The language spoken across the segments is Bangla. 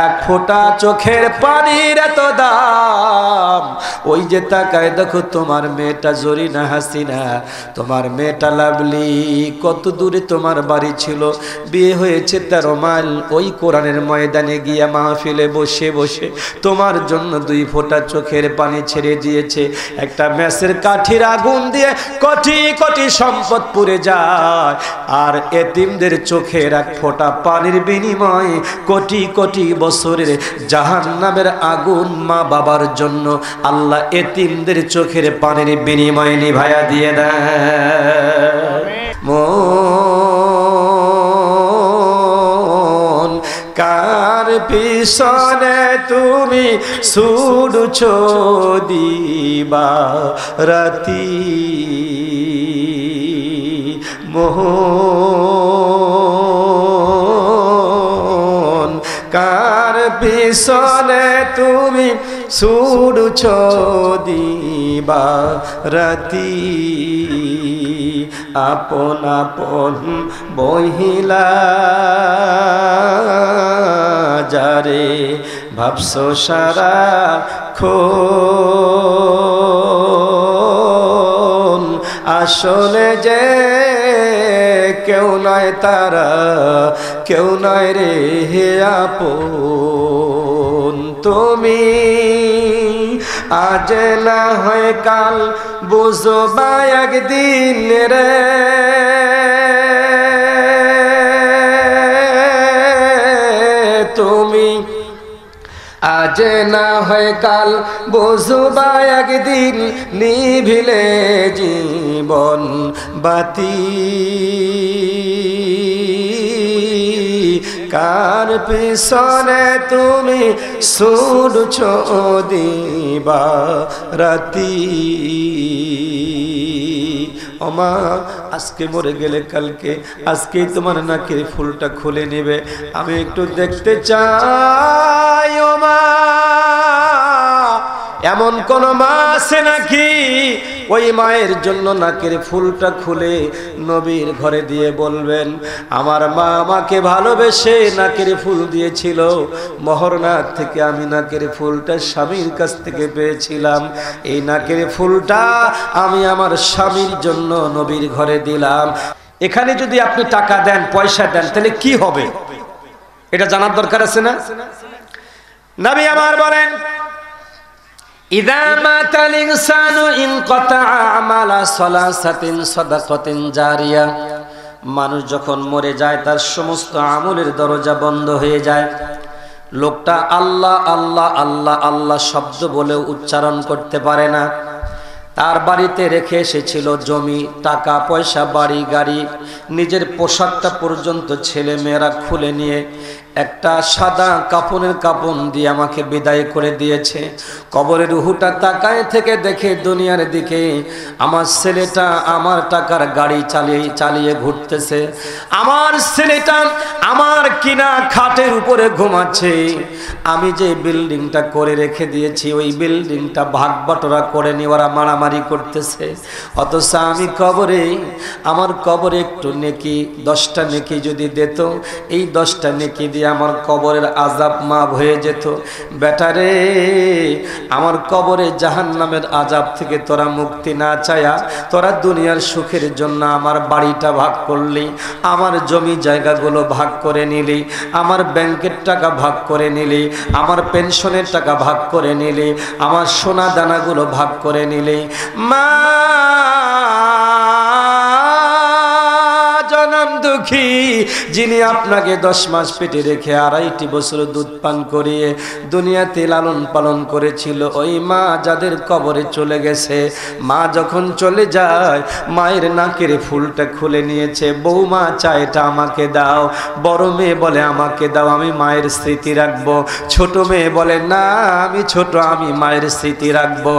এক ফোঁটা চোখের পানির এত দাম। ওই যে তাকায় দেখো তোমার মেয়েটা জরিনা হাসিনা, তোমার মেয়েটা লাভলি, কত দূরে তোমার বাড়ি ছিল, বিয়ে হয়েছে 13 মাইল। ওই কোরআনের ময়দানে গিয়া মাহফিলে বসে বসে তোমার জন্য 2 ফোঁটা চোখের পানি ছেড়ে দিয়েছে। একটা ম্যাচের কাঠির আগুন দিয়ে কোটি কোটি সম্পদ পুড়ে যায়, আর এতিমদের চোখের এক ফোঁটা পানির বিনিময়ে কোটি কোটি বছরের জাহান্নামের আগুন মা বাবার জন্য আল্লাহ এতিমদের চোখের পানির বিনিময়ে নিভায়া দিয়ে দেয়। মন কার পিছনে তুমি ছুটছো দিবা রাতি, মোহন কার পিছনে তুমি ছুটছো দিবা রাতি, আপন আপন বহিলা যারে ভাবছো সারা খন, আসলে যে কেউ নয় তারা, কেউ নয় রে আপন। তুমি আজ না হয় কাল বুঝবা একদিন রে, তুমি আজ না হয় কাল বুঝবা একদিন, নিভিলে জীবন বাতি, কার পিছনে তুমি ছুটছো দিবা রাতি। ওমা আজকে মরে গেলে কালকে আজকেই তোমার নাকের ফুলটা খুলে নেবে, আমি একটু দেখতে চাই। ওমা এমন কোন মা আছে নাকি ওই মায়ের জন্য নাকের ফুলটা খুলে নবীর ঘরে দিয়ে বলবেন, আমার মা আমাকে ভালোবেসে নাকের ফুল দিয়েছিল, মহরনাথ থেকে আমি নাকের ফুলটা স্বামীর কাছ থেকে পেয়েছিলাম, এই নাকের ফুলটা আমি আমার স্বামীর জন্য নবীর ঘরে দিলাম। এখানে যদি আপনি টাকা দেন, পয়সা দেন, তাহলে কি হবে এটা জানার দরকার আছে না? নবী আমার বলেন, ইযা মাতাল ইনসানু ইনকাতা আমালা সালাসাতিন সাদাকাতিন জারিয়া, মানুষ যখন মরে যায় তার সমস্ত আমলের দরজা বন্ধ হয়ে যায়। লোকটা আল্লাহ আল্লাহ আল্লাহ আল্লাহ শব্দ বলেও উচ্চারণ করতে পারে না। তার বাড়িতে রেখে এসেছিল জমি, টাকা পয়সা, বাড়ি গাড়ি, নিজের পোশাকটা পর্যন্ত ছেলে মেয়েরা খুলে নিয়ে একটা সাদা কাপড়ের কাপড় দিয়ে আমাকে বিদায় করে দিয়েছে। কবরের রুহুটা তাকায় থেকে দেখে দুনিয়ার দিকে আমার ছেলেটা আমার টাকার গাড়ি চালিয়ে ঘুরতেছে, আমার ছেলেটা আমার কিনা খাটের উপরে ঘুমাচ্ছে, আমি যে বিল্ডিংটা করে রেখে দিয়েছি ওই বিল্ডিংটা ভাগ বাটোয়ারা করে নিয়ে ওরা মারামারি করতেছে। অথচ আমি কবরে, আমার কবরে একটু নেকি, 10টা নেকি যদি দিত, এই 10টা নেকি দিয়ে আমার কবরের আযাব মাফ হয়ে যেত। বেটারে, আমার কবরে জাহান্নামের আযাব থেকে তোরা মুক্তি না চায়া তোরা দুনিয়ার সুখের জন্য আমার বাড়িটা ভাগ করলি, আমার জমি জায়গাগুলো ভাগ করে নিলি, আমার ব্যাংকের টাকা ভাগ করে নিলি, আমার পেনশনের টাকা ভাগ করে নিলি, আমার সোনা দানাগুলো ভাগ করে নিলি। মা জনম দুঃখী, যিনি আপনাকে 10 মাস পেটে রেখে 2.5 বছর দুধ পান করিয়ে দুনিয়াতে লালন পালন করেছিল, ওই মা যাদের কবরে চলে গেছে, মা যখন চলে যায় মায়ের নাকের ফুলটা খুলে নিয়েছে। বৌমা চায় এটা আমাকে দাও, বড় মেয়ে বলে আমাকে দাও, আমি মায়ের স্মৃতি রাখবো। ছোট মেয়ে বলে না আমি ছোট, আমি মায়ের স্মৃতি রাখবো।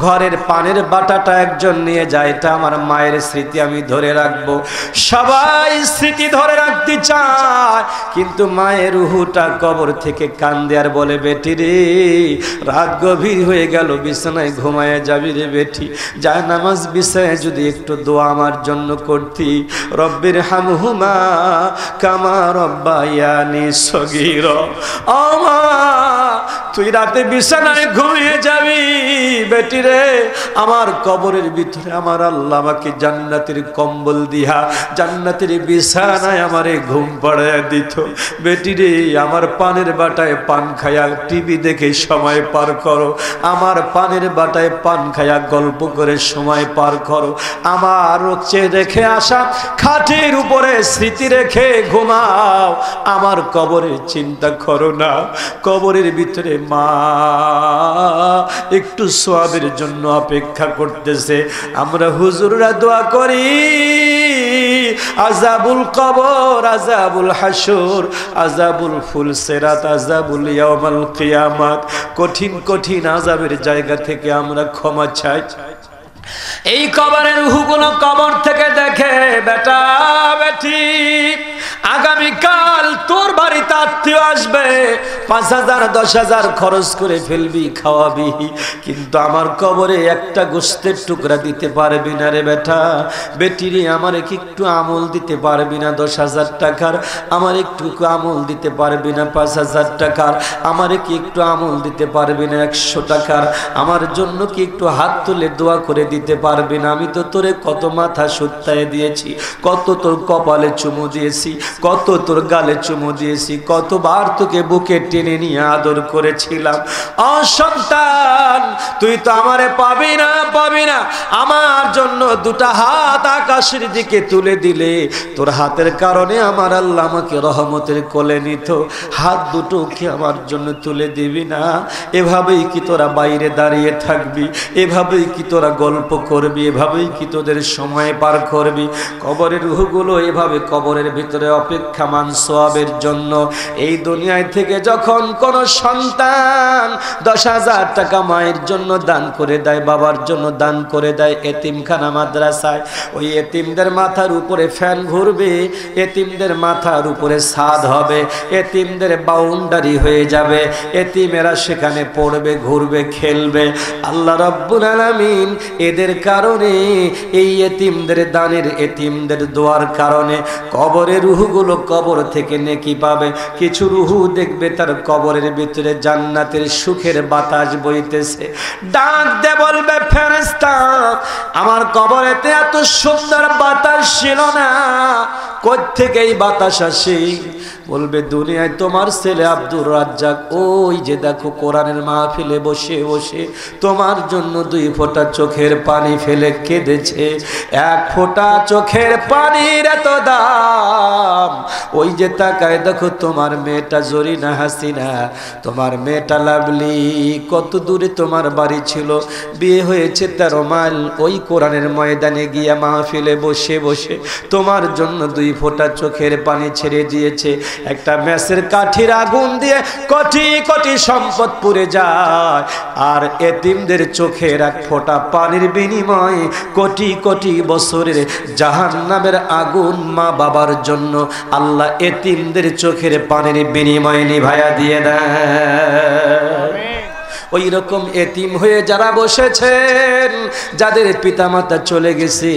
ঘরের পানের বাটাটা একজন নিয়ে যায়, এটা আমার মায়ের স্মৃতি, আমি ধরে রাখবো। সবাই স্মৃতি ধরে রাখতে চায়, কিন্তু মায়ের রুহুটা কবর থেকে কান্দে আর বলে, বেটি রে রাত গভীর হয়ে গেল, বিছানায় ঘুমায় যাবি রে বেটি, যায় নামাজ বিছায় যদি একটু দোয়া আমার জন্য করতি, রব্বির হামহুমা কামা রব্বায়ানি সগীরা। আমা তুই রাতে বিছানায় ঘুমিয়ে যাবি বেটি রে, আমার কবরের ভিতরে আমার আল্লাহ আমাকে জান্নাতের কম্বল দিয়া জান্নাতের বিছানায় আমারে ঘুম পাড়ায় দিত। বেটি রে আমার পানের বাটায় পান খায়া টিভি দেখে সময় পার করো, আমার পানের বাটায় পান খায়া গল্প করে সময় পার করো, আমার চেয়ে রেখে আসা খাটের উপরে স্মৃতি রেখে ঘুমাও, আমার কবরের চিন্তা করো না। কবরের ভিতরে মা একটু সোয়াবের জন্য অপেক্ষা করতেছে। আমরা হুজুররা দোয়া করি, আযাবুল কবর, আযাবুল হাসর, আযাবুল ফুলসিরাত, আযাবুল ইয়াউমাল কিয়ামাত, কঠিন কঠিন আযাবের জায়গা থেকে আমরা ক্ষমা চাই। এই কবরের রূহগুলো কবর থেকে দেখে, বেটা বেটি আগামীকাল তোর বাড়িতে আত্মীয় আসবে, ৫,০০০ ১০,০০০ খরচ করে ফেলবি, খাওয়াবি, কিন্তু আমার কবরে একটা গোশতের টুকরা দিতে পারবি না রে বেটা বেটি রে। আমার কি একটু আমল দিতে পারবি না ১০,০০০ টাকার? আমার একটু আমল দিতে পারবি না ৫,০০০ টাকার? আমার কি একটু আমল দিতে পারবি না ১০০ টাকার? আমার জন্য কি একটু হাত তুলে দোয়া করে দিতে পারবি না? আমি তো তোরে কত মাথা সুত্তায় দিয়েছি, কত তোর কপালে চুমু দিয়েছি, কত তোর গালে চুমু দিয়েছি, কতবার তোকে বুকে টেনে নিয়ে আদর করেছিলাম। অসন্তান তুই তো আমারে পাবি না, পাবি না। আমার জন্য দুটা হাত আকাশের দিকে তুলে দিলে, তোর হাতের কারণে আমার আল্লাহ আমাকে রহমতের কোলে নিত, হাত দুটো কি আমার জন্য তুলে দিবি না? এভাবেই কি তোরা বাইরে দাঁড়িয়ে থাকবি? এভাবেই কি তোরা গল্প করবি? এভাবেই কি তোদের সময় পার করবি? কবরের রূহগুলো এভাবে কবরের ভিতরে অপেক্ষামান সওয়াবের জন্য। এই দুনিয়ায় থেকে যখন কোন সন্তান ১০,০০০ টাকা মায়ের জন্য দান করে দেয়, বাবার জন্য দান করে দেয় এতিমখানা মাদ্রাসায়, ওই এতিমদের মাথার উপরে ফ্যান ঘুরবে, এতিমদের মাথার উপরে ছাদ হবে, এতিমদের বাউন্ডারি হয়ে যাবে, এতিমেরা সেখানে পড়বে, ঘুরবে, খেলবে। আল্লাহ রাব্বুল আলামিন এদের কারণে, এই এতিমদের দানের, এতিমদের দোয়ার কারণে কবরের রূহগুলো কবর থেকে নেকি পাবে। কিছু রূহ দেখবে তার কবরের ভিতরে জান্নাতের সুখের বাতাস বইতেছে, ডাক দে বলবে, ফেরেশতা আমার কবরেতে এত সুন্দর বাতাস ছিল না, কোথা থেকে এই বাতাস আসে? বলবে, দুনিয়ায় তোমার ছেলে আব্দুর রাজ্জাক ওই যে দেখো কোরআনের মাহফিলে বসে বসে তোমার জন্য ২ ফোঁটা চোখের পানি ফেলে কেঁদেছে। ১ ফোঁটা চোখের পানির এত দাম। ওই যে তাকায় দেখো তোমার মেয়েটা জরিনা হাসিনা, তোমার মেয়েটা লাভলি, কত দূরে তোমার বাড়ি ছিল, বিয়ে হয়েছে ১৩ মাইল, ওই কোরআনের ময়দানে গিয়া মাহফিলে বসে বসে তোমার জন্য ২ ফোঁটা চোখের পানি ছেড়ে দিয়েছে। একটা ম্যাচের কাঠির আগুন দিয়ে কোটি কোটি সম্পদ পুড়ে যায়, আর এতিমদের চোখের ১ ফোঁটা পানির বিনিময়ে কোটি কোটি বছরের জাহান্নামের আগুন মা বাবার জন্য আল্লাহ এতিমদের চোখের পানির বিনিময়ে নিভায়া দিয়ে দেয়। ওই রকম এতিম হয়ে যারা বসেছেন, যাদের পিতামাতা চলে গেছে,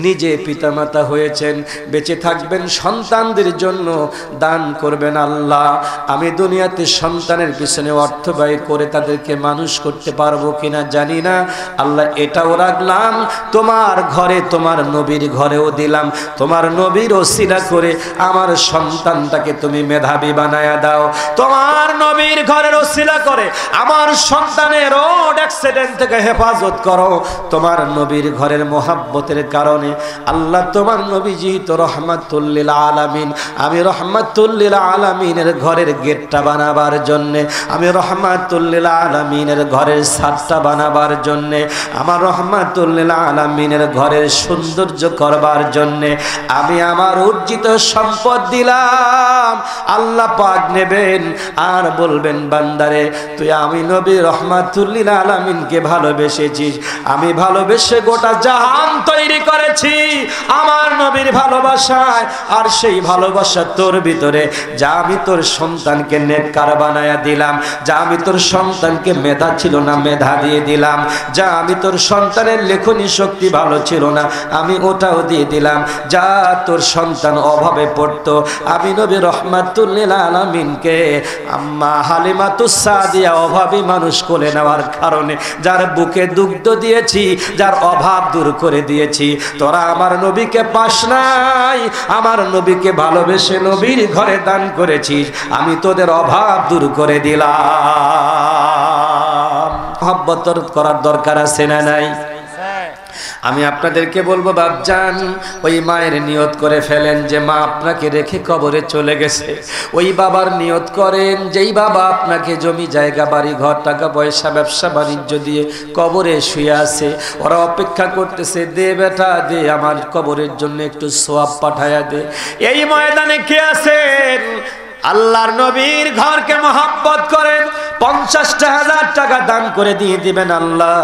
নিজে পিতামাতা হয়েছেন, বেঁচে থাকবেন সন্তানদের জন্য দান করবেন। আল্লাহ আমি দুনিয়াতে সন্তানের পিছনে অর্থ ব্যয় করে তাদেরকে মানুষ করতে পারবো কিনা জানি না, আল্লাহ এটাও রাখলাম তোমার ঘরে, তোমার নবীর ঘরেও দিলাম, তোমার নবীর ওসিলা করে আমার সন্তানটাকে তুমি মেধাবী বানায়া দাও, তোমার নবীর ঘরের ওসিলা করে আমার সন্তানের রোড অ্যাক্সিডেন্ট থেকে হেফাজত করো, তোমার নবীর ঘরের মোহাব্বতের কারণে। আল্লাহ তোমার নবীজি তো রহমাতুল লিল আলামিন, আমি রহমাতুল লিল আলামিনের ঘরের গেটটা বানাবার জন্যে, আমি রহমাতুল লিল আলামিনের ঘরের ছাদটা বানাবার জন্যে, আমার রহমাতুল লিল আলামিনের ঘরের সৌন্দর্য করবার জন্যে আমি আমার অর্জিত সম্পদ দিলাম। আল্লাহ পাক নেবেন আর বলবেন, বান্দারে তুই আমি নবী রহমাতুল লিল আলামিনকে ভালোবেসেছিস, আমি ভালোবেসে গোটা জাহান তৈরি করেছি আমার নবীর ভালোবাসায়। আর সেই ভালোবাসা তোর ভিতরে যা আমি তোর সন্তানকে নেককার বানায়া দিলাম, যা আমি তোর সন্তানকে মেধা ছিল না মেধা দিয়ে দিলাম, যা আমি তোর সন্তানের লেখনী শক্তি ভালো ছিল না আমি ওটাও দিয়ে দিলাম, যা তোর সন্তান অভাবে পড়তো আমি নবী রহমাতুল লিল আলামিনকে আম্মা হালিমাতুস সাদিয়া অভাবী মানুষ কোলে নেওয়ার কারণে যার বুকে দুগ্ধ দিয়েছি, যার অভাব দূর করে দিয়েছি। তোরা আমার নবীকে পাস নাই, আমার নবীকে ভালোবেসে নবীর ঘরে দান করেছিস, আমি তোদের অভাব দূর করে দিলাম। মহব্বত করার দরকার আছে না নাই? আমি আপনাদেরকে বলবো বাপজান, ওই মায়ের নিয়ত করে ফেলেন যে মা আপনাকে রেখে কবরে চলে গেছে। ওই বাবার নিয়ত করেন যেই বাবা আপনাকে জমি জায়গা বাড়ি ঘর টাকা পয়সা ব্যবসা বাণিজ্য দিয়ে কবরে শুয়ে আছে, ওরা অপেক্ষা করতেছে দে বেটা দে আমার কবরের জন্য একটু সোয়াব পাঠায়া দে। এই ময়দানে কে আছেন? আল্লাহর নবীর ঘরকে মহব্বত করেন, 50,000 টাকা দান করে দিয়ে দিবেন, আল্লাহ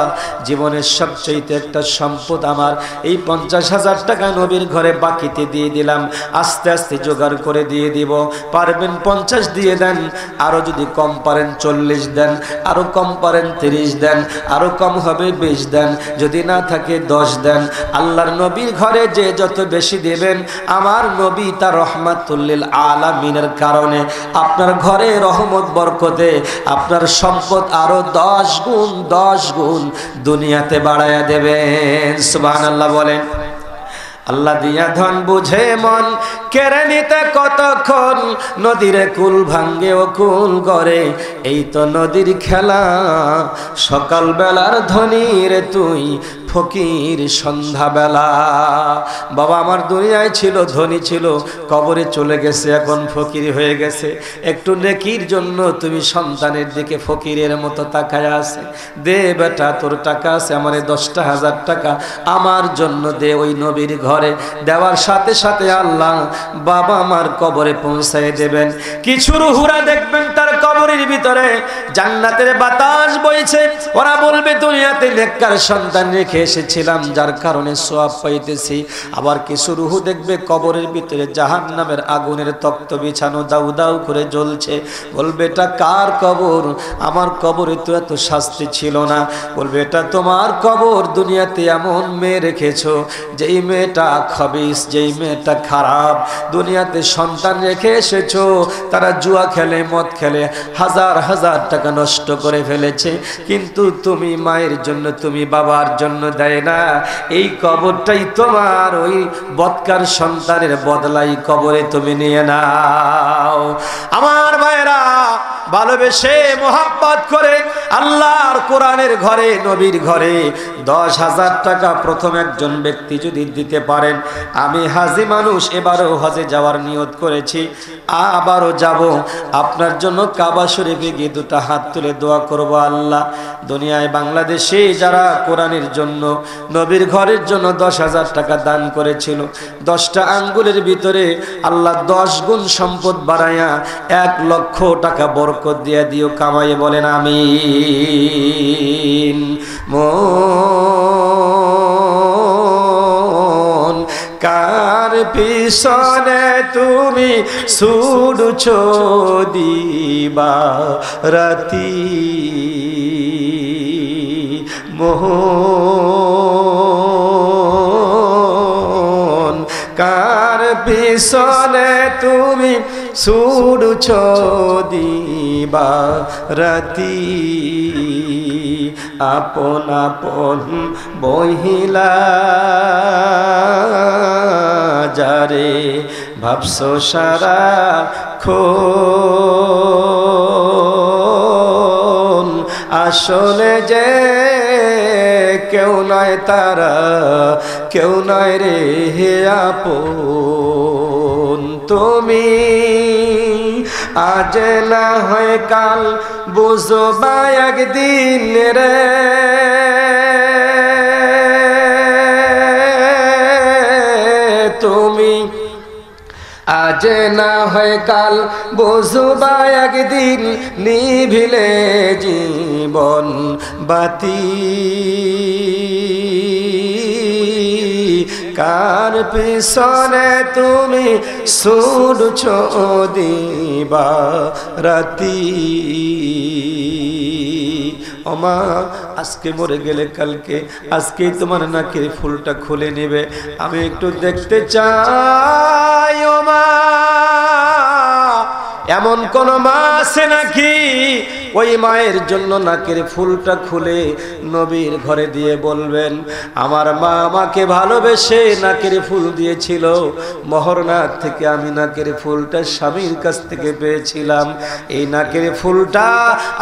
জীবনের সবচেয়ে একটা সম্পদ আমার এই 50,000 টাকা নবীর ঘরে বাকিতে দিয়ে দিলাম, আস্তে আস্তে জোগাড় করে দিয়ে দিব। পারবেন 50 দিয়ে দেন, আরো যদি কম পারেন 40 দেন, আরো কম পারেন 30 দেন, আরো কম হবে 20 দেন, যদি না থাকে 10 দেন। আল্লাহর নবীর ঘরে যে যত বেশি দেবেন আমার নবী তার রহমাতুল লিল আলামিনের কারণে আপনার ঘরে রহমত বরকতে আপনার সম্পদ আরো 10 গুণ দুনিয়াতে বাড়ায়া দেবেন। সুবহানাল্লাহ বলেন। আল্লাহ দিয়া ধন বুঝে মন কেড়ে নিতে কতক্ষণ, নদীর কুল ভাঙ্গে ও কুল গড়ে এই তো নদীর খেলা, সকাল বেলার ধনী রে তুই ফকির সন্ধ্যাবেলা। বাবা আমার দুনিয়ায় ছিল ধনী ছিল, কবরে চলে গেছে, এখন ফকির হয়ে গেছে। একটু নেকির জন্য তুমি সন্তানের দিকে ফকিরের মতো তাকায় আছে, দে বেটা তোর টাকা আছে আমার 10,000 টাকা আমার জন্য দে ওই নবীর ঘরে। দেওয়ার সাথে সাথে আল্লাহ বাবা আমার কবরে পৌঁছায় দেবেন। কিছু রুহুরা দেখবেন তার কবরের ভিতরে জান্নাতের বাতাস বইছে, ওরা বলবে দুনিয়াতে নেককার সন্তান রেখে এসেছিলাম যার কারণে সওয়াব পাইতেছি। আবার কিছু রুহু দেখবে কবরের ভিতরে জাহান্নামের আগুনের তক্ত বিছানো দাউ দাউ করে জ্বলছে, বলবে এটা কার কবর? আমার কবরে তো এত শাস্তি ছিল না। বলবে এটা তোমার কবর, দুনিয়াতে এমন মেয়ে রেখেছো যেই মেয়েটা খবিস, যেই মেয়েটা খারাপ, দুনিয়াতে সন্তান রেখে এসেছো তারা জুয়া খেলে মদ খেলে হাজার হাজার টাকা নষ্ট করে ফেলেছে, কিন্তু তুমি মায়ের জন্য তুমি বাবার জন্য দেয় না। এই কবরটাই তোমার ওই বদকার সন্তানের বদলাই কবরে তুমি নিয়ে নাও। আমার ভাইরা ভালোবেসে মোহাব্বত করে আল্লাহর কোরআনের ঘরে নবীর ঘরে 10,000 টাকা প্রথম একজন ব্যক্তি যদি দিতে পারেন, আমি হাজি মানুষ এবারও হজে যাওয়ার নিয়ত করেছি, আবারও যাব, আপনার জন্য কাবা শরীফে গিয়ে 2টা হাত তুলে দোয়া করব। আল্লাহ দুনিয়ায় বাংলাদেশে যারা কোরআনের জন্য নবীর ঘরের জন্য 10,000 টাকা দান করেছিল, 10টা আঙ্গুলের ভিতরে আল্লাহ 10 গুণ সম্পদ বাড়ায়া 1 লক্ষ টাকা বরকত দিয়ে দিও, কামাইয়ে বলেন আমিন। মন কার পিছনে তুমি ছুটছো দিবা রাতি, মোহন কার পিছনে তুমি ছুটছো দিবা রাতি, আপন আপন বহিলা যারে ভাবছো সারা খন, আসলে যে কেউ নয় তারা, কেউ নয় রে আপন। তুমি আজ না হয় কাল বুঝবা একদিন রে, তুমি আজ না হয় কাল বুঝবা একদিন, নিভিলে জীবন বাতি কার পিছনে তুমি ছুটছো দিবা রাতি ওমা আজকে মরে গেলে কালকে আজকেই তোমার নাকের ফুলটা খুলে নেবে আমি একটু দেখতে চাই ওমা এমন কোন মা আছে নাকি ওই মায়ের জন্য নাকের ফুলটা খুলে নবীর ঘরে দিয়ে বলবেন আমার মা আমাকে ভালোবেসে নাকের ফুল দিয়েছিল মহরনাথ থেকে আমি নাকের ফুলটা স্বামীর কাছ থেকে পেয়েছিলাম এই নাকের ফুলটা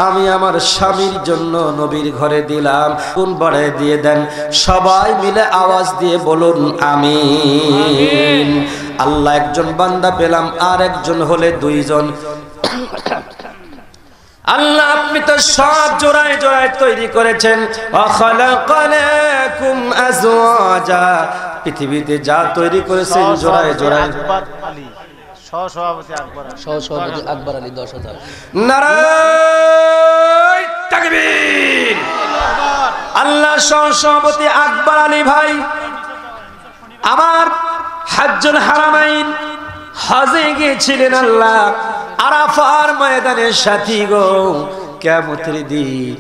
আমি আমার স্বামীর জন্য নবীর ঘরে দিলাম কোন বাড়ায় দিয়ে দেন সবাই মিলে আওয়াজ দিয়ে বলুন আমিন আল্লাহ একজন বান্দা পেলাম আর একজন হলে দুইজন আল্লাহ আপনি তো সব জোড়ায় জোড়ায় তৈরি করেছেন ওয়াখালাকালাকুম আজওয়াজা পৃথিবীতে যা তৈরি করেছেন জোড়ায় জোড়ায় সহসভাপতি আকবর আলী 10,000 নারায়ে তাকবীর আল্লাহ সহসভাপতি আকবর আলী ভাই আমার হজ্জুল হারামাইন হজে গিয়েছিলেন আল্লাহ আরাফার ময়দানের সাথী গো কিয়ামতের দিন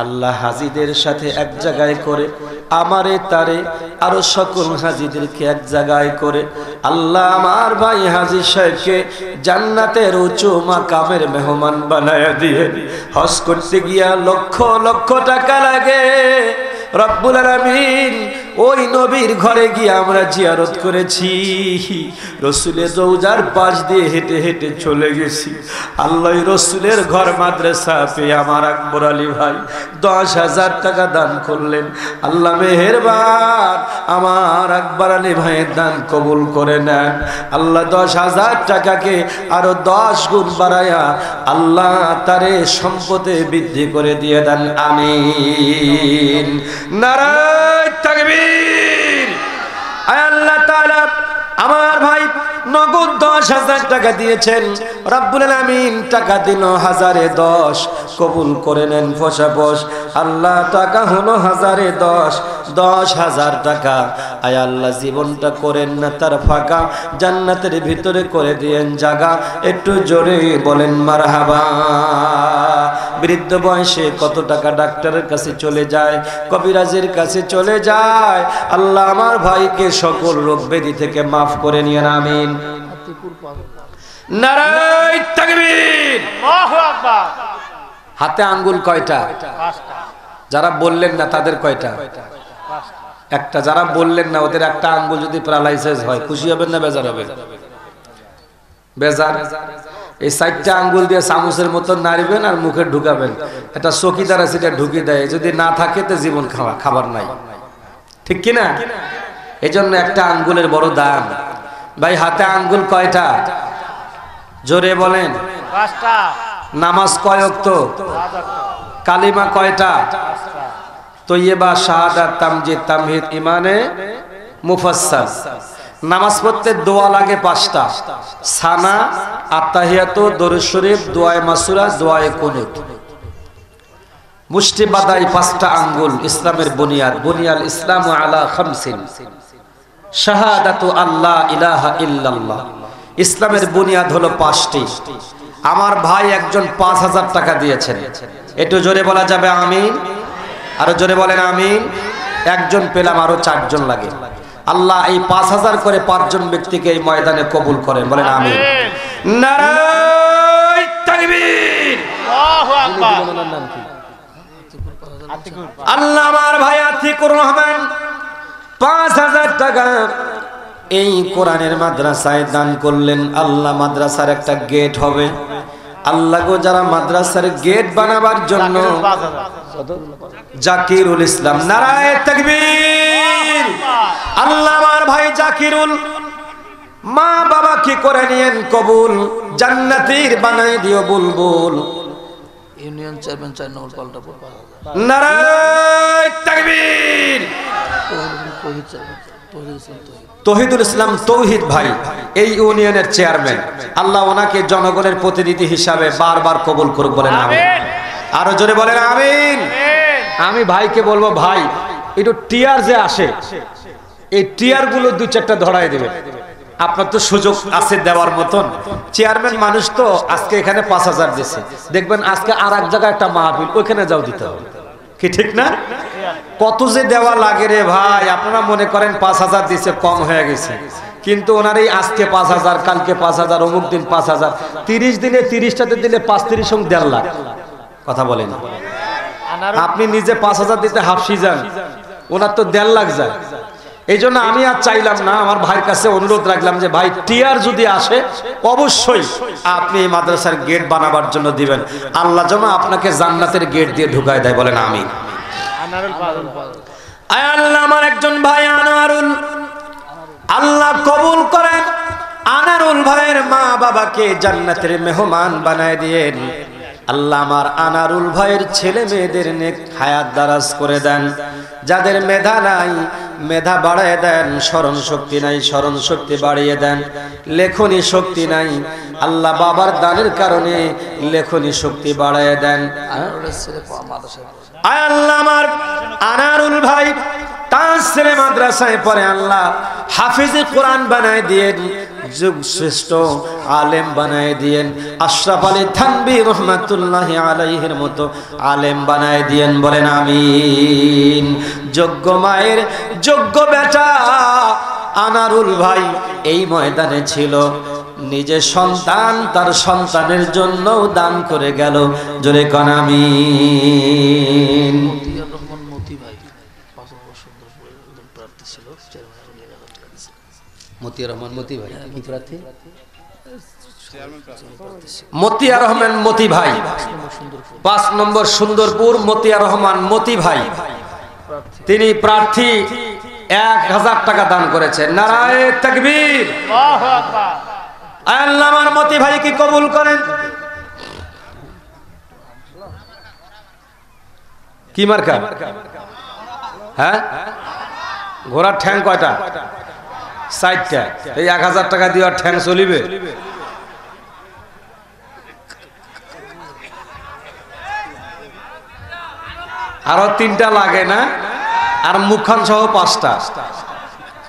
আল্লাহ হাজীদের সাথে এক জায়গায় করে আমারে তারে আরো সকল হাজীদেরকে এক জায়গায় করে আল্লাহ আমার ভাই হাজী সাহেবকে জান্নাতের উঁচু মাকামের মেহমান বানায়া দিয়ে হজ করতে গিয়া লক্ষ লক্ষ টাকা লাগে রব্বুল আলামিন ওই নবীর ঘরে গিয়ে আমরা জিয়ারত করেছি রাসূলের রওজার পাশ দিয়ে হেঁটে হেঁটে চলে গেছি আল্লাহ রাসূলের ঘর মাদ্রাসা পেয়ে আমার আকবর আলী ভাই 10,000 টাকা দান করলেন আল্লাহ মেহেরবান আমার আকবর আলী ভাইয়ের দান কবুল করে নেন আল্লাহ 10,000 টাকাকে আরো 10 গুণ বাড়ায়া আল্লাহ তারে সম্পদে বৃদ্ধি করে দিয়ে দেন আমিন নারায়ে তাকবীর আয় আল্লাহ তাআলা আমার ভাই নগদ 10,000 টাকা দিয়েছেন রব্বুল আলামিন টাকা দিল 1010 কবুল করে নেন ফসাফস আল্লাহ টাকা হলো 1010 10,000 টাকা আয় আল্লাহ জীবনটা করেন না তার ফাঁকা জান্নাতের ভিতরে করে দিয়েন জায়গা একটু জোরে বলেন মারহাবা বৃদ্ধ বয়সে কত টাকা ডাক্তারের কাছে চলে যায় কবিরাজের কাছে চলে যায় আল্লাহ আমার ভাইকে সকল রোগ ব্যাধি থেকে মাফ করে নিয়েন আমিন নারায়ে তাকবীর আল্লাহু আকবার হাতে আঙ্গুল কয়টা যারা বললেন না তাদের কয়টা একটা যারা বললেন না ওদের একটা আঙ্গুল যদি প্যারালাইসিস হয় খুশি হবেন না বেজার হবেন বেজার এই 4টা আঙ্গুল দিয়ে চামচের মতো নাড়বেন আর মুখে ঢুকাবেন এটা চকিদার আছে এটা ঢুকি দেয় যদি না থাকে তো জীবন খাবার নাই ঠিক কি না এজন্য একটা আঙ্গুলের বড় দাম ভাই হাতে আঙ্গুল কয়টা জোরে বলেন 5টা নামাজ কয় ওয়াক্ত 5 ওয়াক্ত কালিমা কয়টা তৈয়বা শাহাদাত তামজিদ তামহিদ ইমানে মুফাসসাল নামাজ পড়তে দোয়া লাগে 5টা সানা আত্তাহিয়াতু দরুদ শরীফ দোয়ায়ে মাসুরা দোয়ায়ে কুনুত মুষ্টি বাঁধাই 5টা আঙ্গুল ইসলামের বুনিয়াদ বুনিয়াল ইসলামু আলা খামসিন শাহাদাতু আল্লাহ ইলাহা ইল্লাল্লাহ ইসলামের বুনিয়াদ হলো 5টি আমার ভাই একজন 5,000 টাকা দিয়েছেন একটু জোরে বলা যাবে আমিন আরো জোরে বলেন আমিন একজন পেলাম আরো 4 জন লাগে আল্লাহ এই 5,000 করে 5 জন ব্যক্তিকে এই ময়দানে কবুল করেন বলেন আমিন নারায়ে তাকবীর আল্লাহু আকবার আল্লাহ আমার ভাই আতিকুর রহমান 5,000 টাকা এই কোরআনের মাদ্রাসায় দান করলেন আল্লাহ মাদ্রাসার একটা গেট হবে আল্লাহ গো যারা মাদ্রাসার গেট বানাবার জন্য জাকিরুল ইসলাম নারায়ে তাকবীর আল্লাহ আমার ভাই জাকিরুল মা বাবা কি করে নিয়েন কবুল জান্নাতীর বানাই দিও বুলবুল ইউনিয়ন চেয়ারম্যান 4 নম্বর পাল্টাপুর নারায়ে তাকবীর তৌহিদুল ইসলাম তৌহিদ ভাই এই ইউনিয়নের চেয়ারম্যান আল্লাহ ওনাকে জনগণের প্রতিনিধি হিসাবে বারবার কবুল করুক বলেন আমিন আরো জোরে বলেন আমিন আমি ভাইকে বলবো, ভাই একটু টিয়ার যে আসে এই টিয়ার গুলো 2-4টা ধরাই দেবে। আপনার তো সুযোগ আছে দেওয়ার মতন, চেয়ারম্যান মানুষ তো। আজকে এখানে 5000 দিচ্ছে, দেখবেন আজকে আর এক জায়গায় একটা মাহফিল, ওইখানে যাও দিতে হবে, কি ঠিক না? কত যে দেওয়া লাগে রে ভাই। আপনারা মনে করেন 5000 দিচ্ছে কম হয়ে গেছে, কিন্তু ওনার এই আজকে 5000, কালকে 5000, অমুক দিন 5000, 30 দিনে 30টাতে দিলে 5-30 সঙ্গে 1.5 লাখ। কথা বলেন, আপনি নিজে 5000 দিতে হাফসি যান, ওনার তো 1.5 লাখ যায়। এই জন্য আমি আর চাইলাম না, আমার ভাইয়ের কাছে অনুরোধ রাখলাম যে ভাই টিয়ার যদি আসে অবশ্যই আপনি এই মাদ্রাসার গেট বানাবার জন্য দিবেন। আল্লাহ যেন আপনাকে জান্নাতের গেট দিয়ে ঢুকায় দেয়, বলেন আমিন। আল্লাহ আমার একজন ভাই আনোয়ারুল, আল্লাহ কবুল করেন। আনারুল ভাইয়ের মা বাবাকে জান্নাতের মেহমান বানায় দিয়েন। আল্লাহ আমার আনারুল ভাইয়ের ছেলে মেয়েদের নেক হায়াত দারাজ করে দেন। যাদের মেধা নাই মেধা বাড়িয়ে দেন, স্মরণ শক্তি নাই স্মরণ শক্তি বাড়িয়ে দেন, লেখনী শক্তি নাই আল্লাহ বাবার দানের কারণে লেখনী শক্তি বাড়িয়ে দেন। আল্লাহ আমার আনারুল ভাই তার ছেলে মাদ্রাসায় পড়ে, আল্লাহ হাফিজে কোরআন বানায় দিয়েন, যুগ শ্রেষ্ঠ আলেম বানায় দিয়েন। আশরাফ আলী থানভী রহমাতুল্লাহি আলাইহির মতো আলেম বানায় দিয়েন, বলেন আমিন। যোগ্য মায়ের যোগ্য বেটা আনারুল ভাই এই ময়দানে ছিল, নিজের সন্তান তার সন্তানের জন্যও দান করে গেল, জোরে কোন আমিন। মতিয়ার রহমান মতি ভাই, কি প্রার্থী? মতিয়ার রহমান মতি ভাই, 5 নম্বর সুন্দরপুর। মতিয়ার রহমান মতি ভাই তিনি প্রার্থী, 1000 টাকা দান করেছেন। নারায়ে তাকবীর, আল্লাহু আকবার। আল্লাহ আমার মতি ভাই কি কবুল করেন। কি মার্কা? হ্যাঁ, ঘোড়ার ঠ্যাং কয়টা? 4টা। এই 1000 টাকা দিয়ে ঠ্যাং চলিবে? আরো 3টা লাগে না? আর মুখখান সহ 5টা।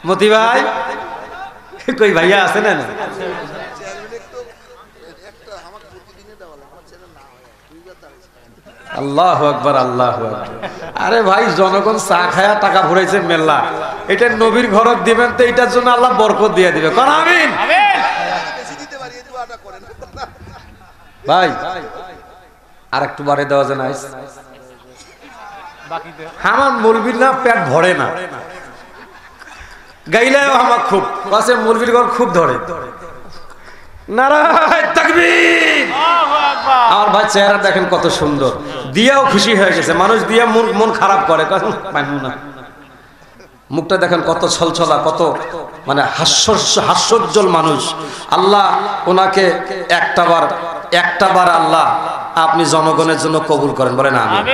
মতি ভাই কই ভাইয়া আছে না? আল্লাহু আকবার, আল্লাহু আকবার। আরে ভাই জনগণ চা খায়া টাকা ভরাইছে মেলা, এটা নবীর ঘরত দিবেন তো এটার জন্য আল্লাহ বরকত দিয়ে দিবে, কোন আমিন। ভাই আর একটু বাড়ে দেওয়া যায় না? আমার মৌলবীর না পেট ভরে না, গাইলেও আমার খুব কাছে মৌলবীর ঘর খুব ধরে। নারায়ে তাকবীর। আমার ভাই চেহারা দেখেন কত সুন্দর, দিয়াও খুশি হয়ে গেছে। মানুষ দিয়া মন খারাপ করে, না মুখটা দেখেন কত ছলছলা, কত মানে হাস্যোজ্জ্বল মানুষ। আল্লাহ ওনাকে একটাবার আল্লাহ আপনি জনগণের জন্য কবুল করেন, বলেন আমিন।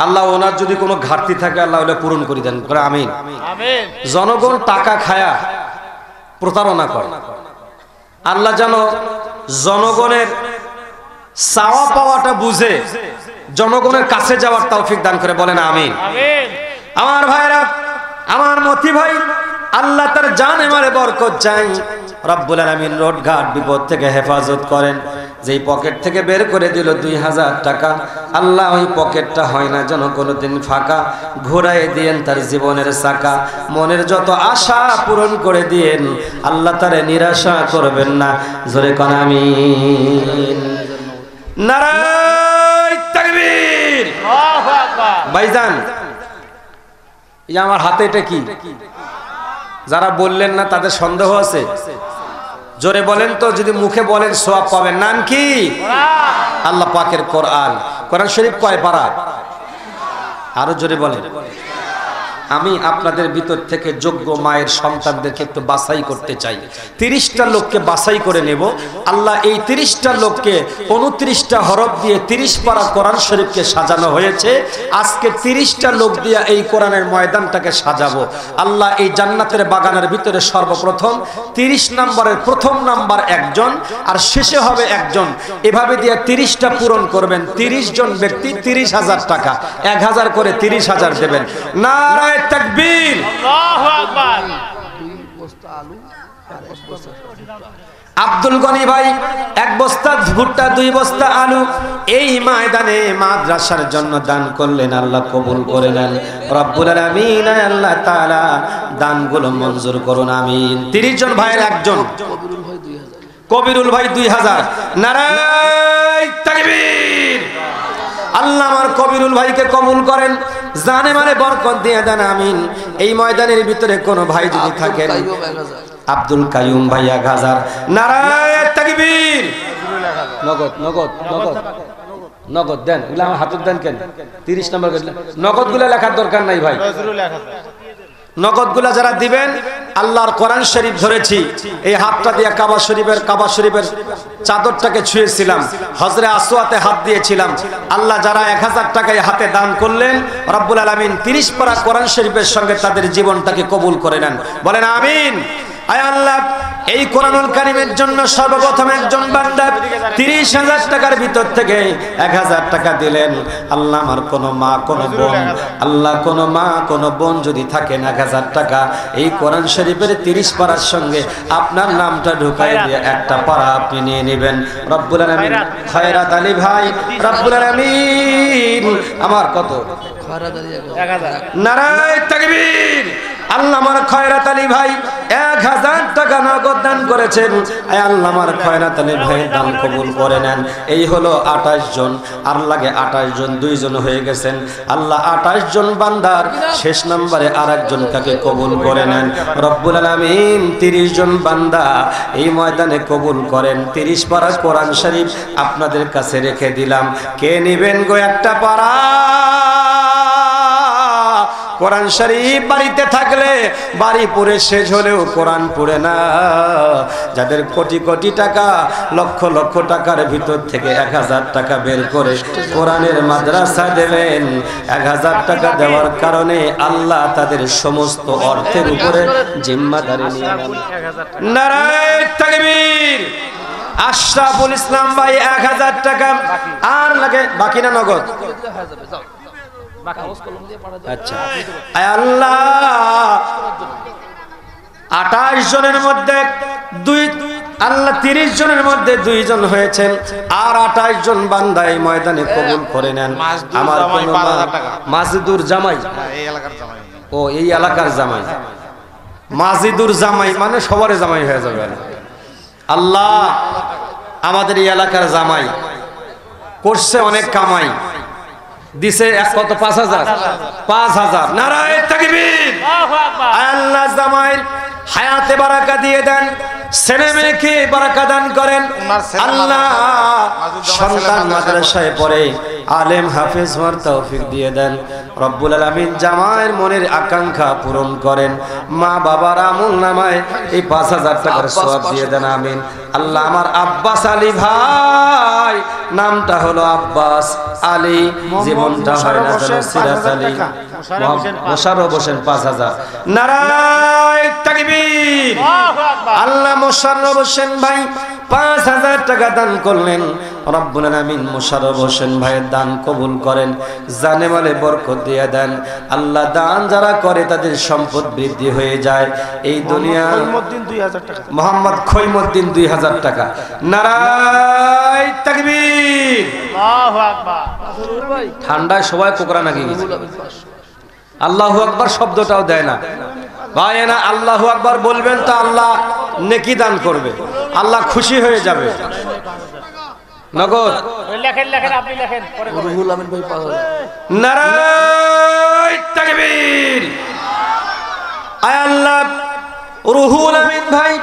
আল্লাহ ওনার যদি কোনো ঘাটতি থাকে আল্লাহ ওটা পূরণ করে দেন, করে আমিন। জনগণ টাকা খায়া প্রতারণা করে, আল্লাহ যেন জনগণের চাওয়া পাওয়াটা বুঝে জনগণের কাছে যাওয়ার তৌফিক দান করে, বলেন আমিন। আমার ভাইরা, আমার মতি ভাই আল্লাহ তার জানে মারে বরকত চাই, রব্বুল আলামিন রোড ঘাট বিপদ থেকে হেফাজত করেন। যেই পকেট থেকে বের করে দিল 2000 টাকা, আল্লাহ ওই পকেটটা হয় না যেন কোনোদিন ফাঁকা, ঘোরাই দিয়েন তার জীবনের চাকা। মনের যত আশা পূরণ করে দিয়েন, আল্লাহ তারে নিরাশা করবেন না, জোরে কোন আমিন। নারায়ে তাকবীর, আল্লাহু আকবার। ভাইজান এই আমার হাতে এটা কি? যারা বললেন না তাদের সন্দেহ আছে? জোরে বলেন তো, যদি মুখে বলেন সওয়াব পাবেন। নাম কি? আল্লাহ পাকের কোরআন। কোরআন শরীফ কয় পারা? আরো জোরে বলেন। আমি আপনাদের ভিতর থেকে যোগ্য মায়ের সন্তানদেরকে একটু বাছাই করতে চাই। 30টা লোককে বাছাই করে নেব। আল্লাহ এই 30টা লোককে 29টা হরফ দিয়ে 30 পারা কোরআন শরীফকে সাজানো হয়েছে। আজকে 30টা লোক দিয়ে এই কোরআনের ময়দানটাকে সাজাবো। আল্লাহ এই জান্নাতের বাগানের ভিতরে সর্বপ্রথম 30 নম্বরের প্রথম নাম্বার একজন, আর শেষে হবে একজন। এভাবে দিয়ে 30টা পূরণ করবেন। 30 জন ব্যক্তি 30,000 টাকা, 1000 করে 30,000 দেবেন। নারায়ে তাকবীর, আল্লাহু আকবার। আব্দুল গনি ভাই 1 বস্তা ভুট্টা, 2 বস্তা আলু এই ময়দানে মাদ্রাসার জন্য দান করলেন। আল্লাহ কবুল করে নেন রব্বুল আলামিন। আল্লাহ তাআলা দানগুলো মঞ্জুর করুন, আমিন। 30 জন ভাইয়ের একজন কবিরুল ভাই 2000। নারায়ে তাকবীর। আল্লাহ আমার কবিরুল ভাইকে কবুল করেন, জানে মানে বরকত দিয়ে দেন, আমিন। এই ময়দানের ভিতরে কোন ভাই যদি থাকেন, আব্দুল কাইয়ুম ভাই 1000। নারায়ে তাকবীর। নগদ নগদ নগদ নগদ দেন, এগুলো আমার হাতে দেন কেন? 30 নম্বর নগদ গুলা লেখার দরকার নাই ভাই। নগদ গুলা যারা দিবেন, আল্লাহর কোরআন শরীফ ধরেছি, এই হাতটা দিয়ে কাবা শরীফের চাদরটাকে ছুঁয়েছিলাম, হজরে আসওয়াতে হাত দিয়েছিলাম। আল্লাহ যারা 1000 টাকায় হাতে দান করলেন, রব্বুল আলামিন 30 পারা কোরআন শরীফের সঙ্গে তাদের জীবনটাকে কবুল করে নেন, বলেন আমিন। আয় আল্লাহ, এই কোরআনুল কারীমের জন্য সর্বপ্রথম একজন বান্দা 30,000 টাকার ভিতর থেকে 1000 টাকা দিলেন। আল্লাহ আমার কোনো মা কোনো বোন, আল্লাহ কোনো মা কোনো বোন যদি থাকেন, 1000 টাকা এই কোরআন শরীফের 30 পারার সঙ্গে আপনার নামটা ঢুকাই দিয়ে একটা পারা আপনি নিয়ে নেবেন। রব্বুল আলামিন খয়রাত আলী ভাই, রব্বুল আলামিন আমার কত নারায়ে তাকবীর। আল্লাহ আমার খয়রাত আলী ভাই 1000 টাকা নগদ দান করেছেন। আয় আল্লাহ আমার খয়রাত আলী ভাই দান কবুল করে নেন। এই হলো 28 জন, আর লাগে 28 জন, 2 জন হয়ে গেছেন। আল্লাহ 28 জন বান্দার শেষ নম্বরে আরেকজন কাকে কবুল করে নেন রব্বুল আলামিন। 30 জন বান্দা এই ময়দানে কবুল করেন। 30 পারা কোরআন শরীফ আপনাদের কাছে রেখে দিলাম। কে নেবেন গো একটা পারা? কোরআন শরীফ বাড়িতে থাকলে বাড়ি পড়ে শেষ হলেও কোরআন পড়ে না। যাদের কোটি কোটি টাকা, লক্ষ লক্ষ টাকার ভিতর থেকে 1000 টাকা বের করে কোরআনের মাদ্রাসা দেবেন, 1000 টাকা দেওয়ার কারণে আল্লাহ তাদের সমস্ত অর্থের উপরে জিম্মাদারি নিয়ে নেন। নারায়ে তাকবীর। আশরাফুল ইসলাম ভাই 1000 টাকা, আর লাগে বাকি না নগদ? আচ্ছা, আল্লাহ 28 জনের মধ্যে 30 জনের মধ্যে 2 জন হয়েছেন, আর 28 জন বান্দা এই ময়দানে কবুল করে নেন। আমার মাজিদুর জামাই, ও এই এলাকার জামাই, মাজিদুর জামাই মানে সবার জামাই হয়ে যাবে। আল্লাহ আমাদের এই এলাকার জামাই করছে অনেক কামাই, দিছে কত? 5000। নারায়ে তাকবীর। আল্লাহ জামাইর হায়াতে বারাকা দিয়ে দেন, ছেলে মেয়েকে বারাকা দান করেন। আল্লাহ সন্তান মাদ্রাসায় পড়ে আলেম হাফেজ হওয়ার তৌফিক দিয়ে দেন রব্বুল আলামিন। জামাইয়ের মনের আকাঙ্ক্ষা পূরণ করেন। মা বাবার আমল নামায় এই 5000 টাকার সওয়াব দিয়ে দেন, আমিন। আল্লাহ আমার আব্বাস আলী ভাই, নামটা হলো আব্বাস আলী, জীবনটা হয় না সিরাজ আলী, মোশাররফ হোসেন 5000। নারায়ে তাকবীর। আল্লাহ মোশাররফ হোসেন ভাই 5000 টাকা দান করলেন। রব্বুল আলামিন মোশাররফ হোসেন ভাইয়ের দান কবুল করেন, জানে মালে বরকত দিয়ে দেন। আল্লাহ দান যারা করে তাদের সম্পদ বৃদ্ধি হয়ে যায়। এই দুনিয়া মোহাম্মদ খৈমুদ্দিন 2000 টাকা। নারায়ে তাকবীর। আল্লাহু আকবার। ঠান্ডায় সবাই কোকড়া নাকি গেছে, আল্লাহু আকবার শব্দটাও দেয় না ভাই। না আল্লাহু আকবার বলবেন তো আল্লাহ নেকি দান করবে, আল্লাহ খুশি হয়ে যাবে। নগদ নারায়ে তাকবীর। আয় আল্লাহ রুহুল আমিন ভাই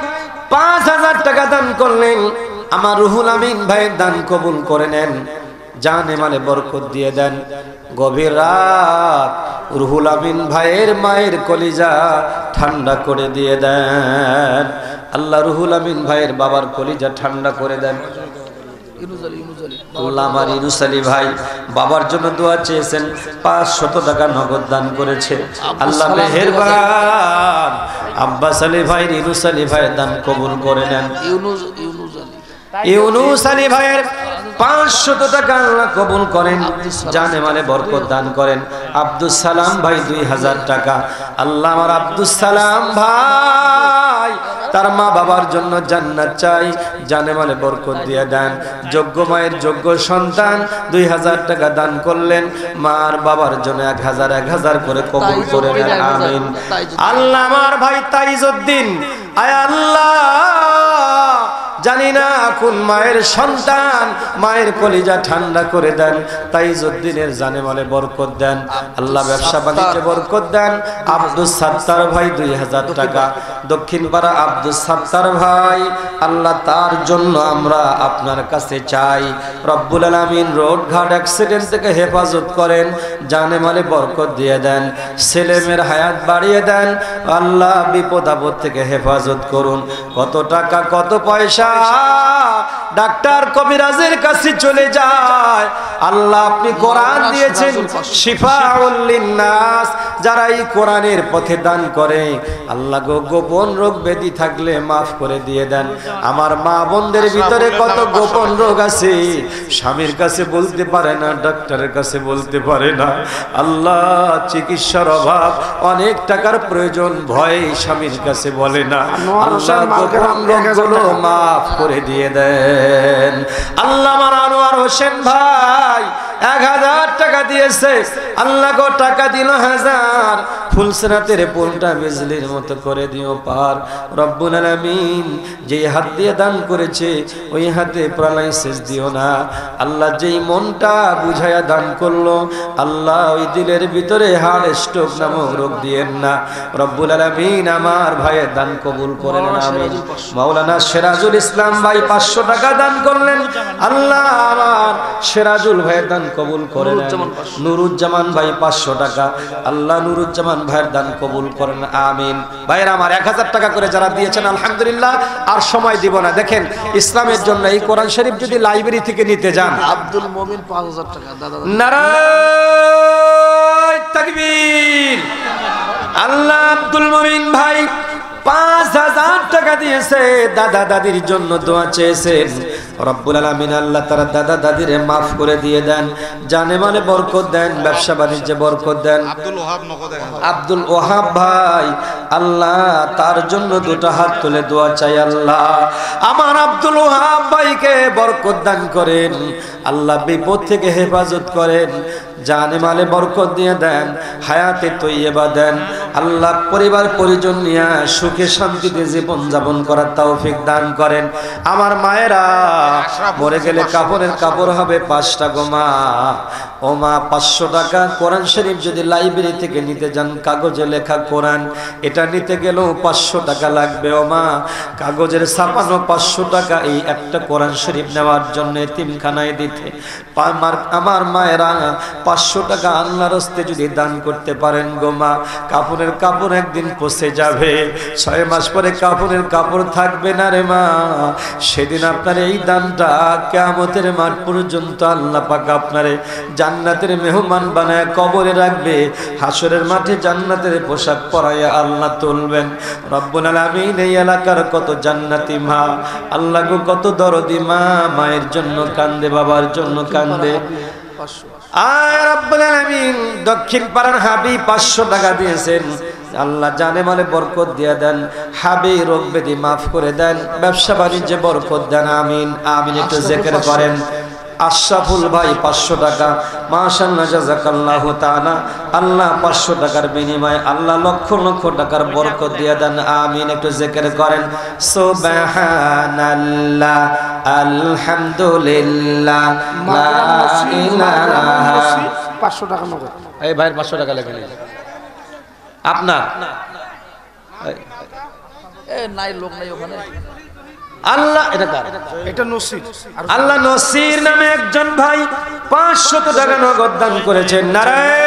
5000 টাকা দান করলেন। আমার রুহুল আমিন ভাই দান কবুল করে নেন, জানে মালে বরকত দিয়ে দেন। গভীর রাত রুহুল আমিন ভাইয়ের মায়ের কলিজা ঠান্ডা করে দিয়ে দেন। আল্লাহ রুহুল আমিন ভাইয়ের বাবার কলিজা ঠান্ডা করে দেন। আল্লাহ আমার ইউনুস আলী ভাই বাবার জন্য দোয়া চেয়েছেন, 500 টাকা নগদ দান করেছে। আল্লাহ মেহেরবান আব্বাস আলী ভাই ইউনুস আলী ভাইয়ের দান কবুল করে নেন। ইউনুস আলী ভাইয়ের 500 টাকা আল্লাহ কবুল করেন, জানে মালে বরকত দান করেন। আব্দুল সালাম ভাই 2000 টাকা। আল্লাহ আমার আব্দুল সালাম ভাই তার মা বাবার জন্য জান্নাত চাই, জানে মালে বরকত দিয়ে দেন। যোগ্য মায়ের যোগ্য সন্তান 2000 টাকা দান করলেন, মার বাবার জন্য 1000 করে কবুল করে নেন, আমিন। আল্লাহ আমার ভাই তাইজউদ্দিন, আয় আল্লাহ জানি না কোন মায়ের সন্তান, মায়ের কলিজা ঠান্ডা করে দেন। তাইজউদ্দিনের জানে মালে বরকত দেন, আল্লাহ ব্যবসা বাণিজ্যে বরকত দেন। আব্দুল সাত্তার ভাই 2000 টাকা। দক্ষিণ পাড়া আব্দুল সাত্তার ভাই, আল্লাহ তার জন্য আমরা আপনার কাছে চাই, রব্বুল আলামিন রোড ঘাট অ্যাক্সিডেন্ট থেকে হেফাজত করেন, জানে মালে বরকত দিয়ে দেন, ছেলেমেয়ের হায়াত বাড়িয়ে দেন। আল্লাহ বিপদ আপদ থেকে হেফাজত করুন। কত টাকা কত পয়সা ডাক্তার কবিরাজের কাছে চলে যায়। আল্লাহ আপনি কোরআন দিয়েছেন শিফাউল লিন্নাস, যারা এই কোরআনের পথে দান করে আল্লাহ গো গোপন রোগ ব্যাধি থাকলে মাফ করে দিয়ে দেন। আমার মা বোনদের ভিতরে কত গোপন রোগ আছে, স্বামীর কাছে বলতে পারে না, ডাক্তারের কাছে বলতে পারে না। আল্লাহ চিকিৎসার অভাব, অনেক টাকার প্রয়োজন, ভয় স্বামীর কাছে বলে না। আল্লাহ গোপন রোগগুলো মাফ করে দিয়ে দেন। আল্লাহ আমার আনোয়ার হোসেন ভাই 1000 টাকা দিয়েছে, আল্লাহ গো টাকা দিল 1000, ফুলসরাতের পোলটা বিজলির মতো করে দিও পার, রব্বুল আলামিন। যেই হাত দিয়ে দান করেছে ওই হাতে প্যারালাইসিস দিও না আল্লাহ। যেই মনটা বুঝায়া দান করলো আল্লাহ, ওই দিলের ভিতরে হার্ট স্ট্রোক নামক রোগ দিয়েন না, রব্বুল আলামিন। আমার ভাইয়ের দান কবুল করেন, আমিন। মাওলানা সিরাজুল ইসলাম ভাই 500 টাকা দান করলেন, আল্লাহ আমার সিরাজুল ভাইয়ের দান কবুল করেন। নুরুজ্জামান ভাই 500 টাকা, আল্লাহ নুরুজ্জামান ভাইয়ের দান কবুল করেন, আমিন। ভাইয়ের আমার 1000 টাকা করে যারা দিয়েছেন আলহামদুলিল্লাহ। আর সময় দিব না, দেখেন ইসলামের জন্য এই কোরআন শরীফ যদি লাইব্রেরি থেকে নিতে যান, আব্দুল মুমিন 5000 টাকা। নারায়ে তাকবীর। আল্লাহ আব্দুল মুমিন ভাই 5000 টাকা দিয়েছে, দাদা দাদির জন্য দোয়া চেয়েছেন, রব্বুল আলামিন আল্লাহ তার দাদা দাদিরে মাফ করে দিয়ে দেন, জানে মানে বরকত দেন, ব্যবসা বাণিজ্যে বরকত দেন। আব্দুল ওহাব ভাই, আল্লাহ তার জন্য দুটো হাত তুলে দোয়া চাই, আল্লাহ আমার আব্দুল ওহাব ভাইকে বরকত দান করেন, আল্লাহ বিপদ থেকে হেফাজত করেন, জানে মালে বরকত দিয়ে দেন, হায়াতে তৈয়বা দেন, আল্লাহ পরিবার পরিজন নিয়ে সুখে শান্তিতে জীবন যাপন করার তৌফিক দান করেন। আমার মায়েরা মরে গেলে কাপড়ের কাপড় হবে 5টা গো মা, ও মা 500 টাকা। কোরআন শরীফ যদি লাইব্রেরি থেকে নিতে যান, কাগজে লেখা কোরআন, এটা নিতে গেলেও 500 টাকা লাগবে, ও মা কাগজের ছাপানো 500 টাকা এই একটা কোরআন শরীফ নেওয়ার জন্য এতিমখানায় দিতে। আমার মায়েরা 500 টাকা আল্লাহর রাস্তে যদি দান করতে পারেন গো মা, কাপড়ের কাপড় একদিন পচে যাবে, 6 মাস পরে কাপড়ের কাপড় থাকবে না রে মা। সেদিন আপনার এই দানটা কিয়ামতের মাঠ পর্যন্ত আল্লাহ পাক আপনারে জান্নাতের মেহমান বানায় কবরে রাখবে, হাসরের মাঠে জান্নাতের পোশাক পরাইয়া আল্লাহ তুলবেন। রব্বুল আলামিন এই এলাকার কত জান্নাতি মা, আল্লাহ গো কত দরদি মা, মায়ের জন্য কান্দে, বাবার জন্য কান্দে। আয় রব্বুল আলামিন, দক্ষিণ পাড়ার হাবি 500 টাকা দিয়েছেন, আল্লাহ জানে মালে বরকত দিয়ে দেন, হাবি রোগ ব্যাধি মাফ করে দেন, ব্যবসা বাণিজ্যে বরকত দেন, আমিন আমিন। একটু জিকির করেন। আশরাফুল ভাই 500 টাকা, মাশাআল্লাহ জাযাকাল্লাহু তাআলা। আল্লাহ 500 টাকার বিনিময়ে আল্লাহ লক্ষ লক্ষ টাকার বরকত দিয়ে দেন, আমিন। একটু জিকির করেন। সুবহানাল্লাহ, আলহামদুলিল্লাহ, লা ইলাহা। 500 টাকা নগদ। এই ভাই 500 টাকা লেখেন আপনার। এ নাই লোক নাই ওখানে। আল্লাহ এটা কার? এটা নসির। আল্লাহ নসির নামে একজন ভাই 500 টাকা নগদ দান করেছেন। নারায়ে